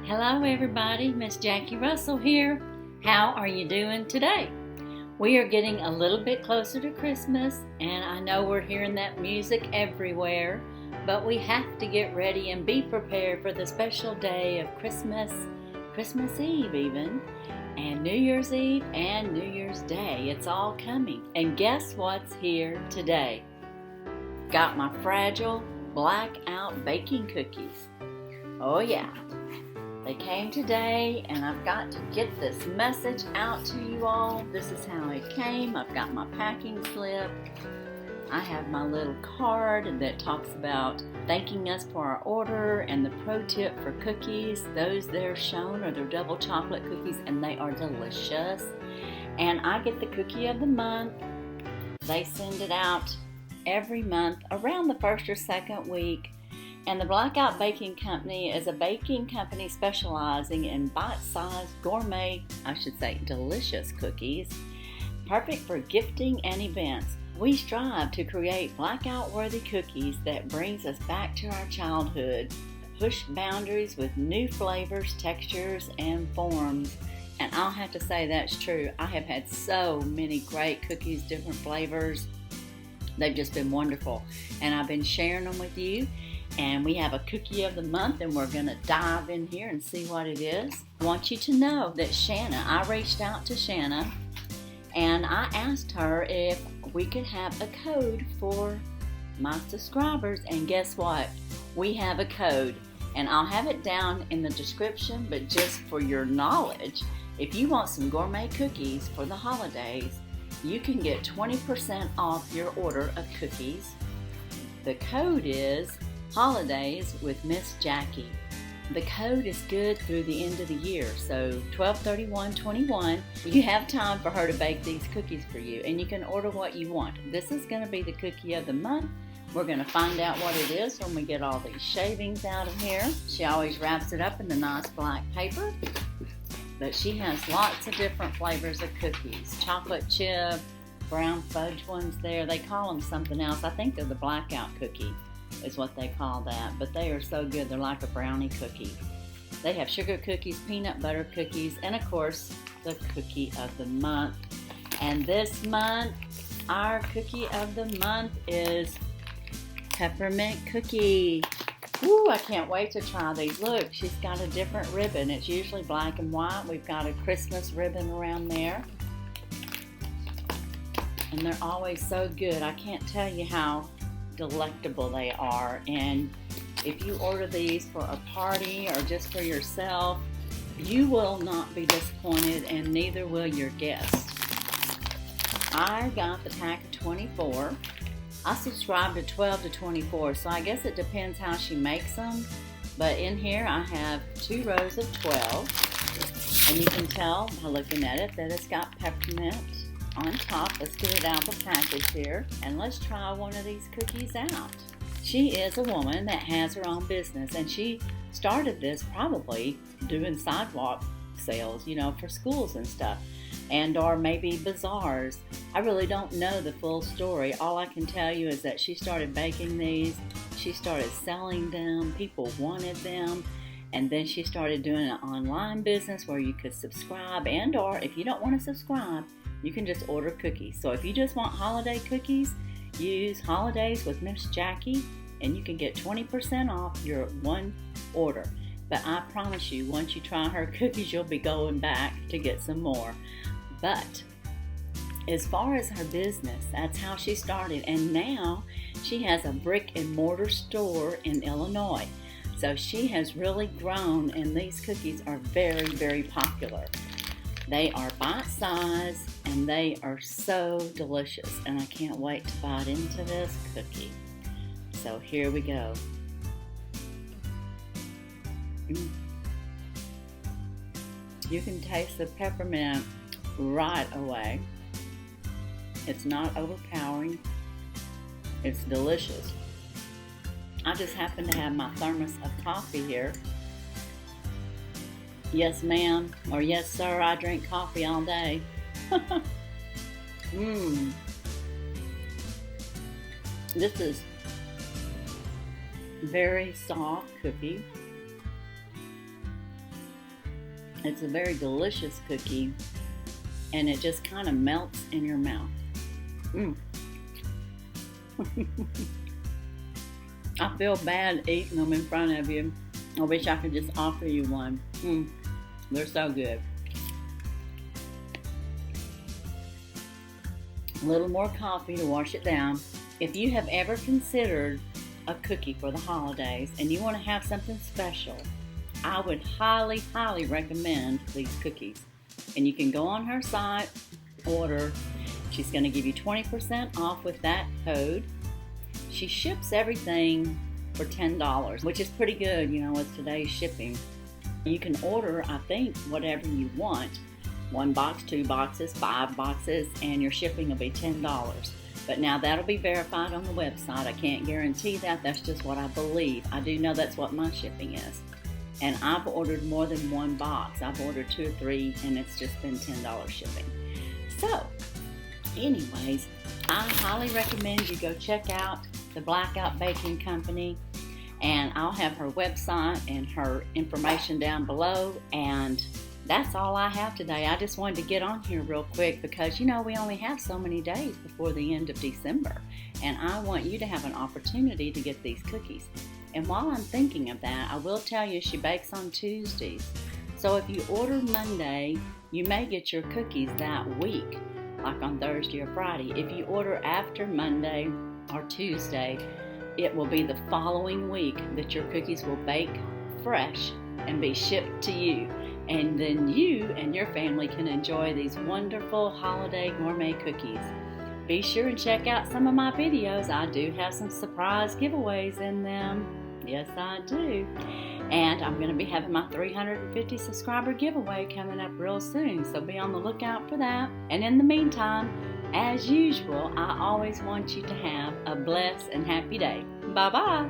Hello everybody, Miss Jackie Russell here. How are you doing today? We are getting a little bit closer to Christmas, and I know we're hearing that music everywhere, but we have to get ready and be prepared for the special day of Christmas Eve even, and New Year's Eve and New Year's Day. It's all coming. And guess what's here today? Got my fragile BlackOut Baking cookies. Oh yeah. They came today, and I've got to get this message out to you all. This is how it came. I've got my packing slip. I have my little card that talks about thanking us for our order and the pro tip for cookies. Those there shown are their double chocolate cookies, and they are delicious. And I get the cookie of the month. They send it out every month around the first or second week. And the BlackOut Baking Company is a baking company specializing in bite-sized, gourmet, delicious cookies, perfect for gifting and events. We strive to create blackout-worthy cookies that brings us back to our childhood, push boundaries with new flavors, textures, and forms. And I'll have to say that's true. I have had so many great cookies, different flavors. They've just been wonderful. And I've been sharing them with you. And we have a cookie of the month, and we're going to dive in here and see what it is. I want you to know that I reached out to Shanna, and I asked her if we could have a code for my subscribers. And guess what? We have a code, and I'll have it down in the description, but just for your knowledge, if you want some gourmet cookies for the holidays, you can get 20% off your order of cookies. The code is Holidays with Miss Jackie. The code is good through the end of the year, so 12/31/21. You have time for her to bake these cookies for you, and you can order what you want. This is going to be the cookie of the month. We're going to find out what it is when we get all these shavings out of here. She always wraps it up in the nice black paper, but she has lots of different flavors of cookies. Chocolate chip, brown fudge ones there. They call them something else. I think they're the blackout cookie is what they call that, but they are so good. They're like a brownie cookie. They have sugar cookies, peanut butter cookies, and of course the cookie of the month. And this month our cookie of the month is peppermint cookie. Ooh, I can't wait to try these. Look, she's got a different ribbon. It's usually black and white. We've got a Christmas ribbon around there, and they're always so good. I can't tell you how delectable they are. And if you order these for a party or just for yourself, you will not be disappointed, and neither will your guests. I got the pack of 24. I subscribe to 12 to 24, so I guess it depends how she makes them. But in here I have 2 rows of 12, and you can tell by looking at it that it's got peppermint on top. Let's get it out of the package here, and let's try one of these cookies out. She is a woman that has her own business, and she started this probably doing sidewalk sales, for schools and stuff, and or maybe bazaars. I really don't know the full story. All I can tell you is that she started baking these, she started selling them, people wanted them, and then she started doing an online business where you could subscribe, and or if you don't want to subscribe, you can just order cookies. So if you just want holiday cookies, use Holidays with Miss Jackie, and you can get 20% off your one order. But I promise you, once you try her cookies, you'll be going back to get some more. But as far as her business, that's how she started. And now she has a brick and mortar store in Illinois. So she has really grown, and these cookies are very, very popular. They are bite-sized, and they are so delicious, and I can't wait to bite into this cookie. So here we go. You can taste the peppermint right away. It's not overpowering. It's delicious. I just happen to have my thermos of coffee here. Yes, ma'am, or yes, sir, I drink coffee all day. This is very soft cookie. It's a very delicious cookie, and it just kind of melts in your mouth. I feel bad eating them in front of you. I wish I could just offer you one. They're so good. A little more coffee to wash it down. If you have ever considered a cookie for the holidays and you want to have something special, I would highly, highly recommend these cookies. And you can go on her site, order. She's going to give you 20% off with that code. She ships everything for $10, which is pretty good, you know, with today's shipping. You can order, I think, whatever you want. 1 box, 2 boxes, 5 boxes, and your shipping will be $10. But now that'll be verified on the website. I can't guarantee that. That's just what I believe. I do know that's what my shipping is. And I've ordered more than 1 box. I've ordered 2 or 3, and it's just been $10 shipping. So, anyways, I highly recommend you go check out the BlackOut Baking Company, and I'll have her website and her information down below. And that's all I have today. I just wanted to get on here real quick because, you know, we only have so many days before the end of December, and I want you to have an opportunity to get these cookies. And while I'm thinking of that, I will tell you she bakes on Tuesdays. So if you order Monday, you may get your cookies that week, like on Thursday or Friday. If you order after Monday or Tuesday, it will be the following week that your cookies will bake fresh and be shipped to you. And then you and your family can enjoy these wonderful holiday gourmet cookies. Be sure and check out some of my videos. I do have some surprise giveaways in them. Yes, I do. And I'm going to be having my 350 subscriber giveaway coming up real soon, so be on the lookout for that. And in the meantime, as usual, I always want you to have a blessed and happy day. Bye-bye.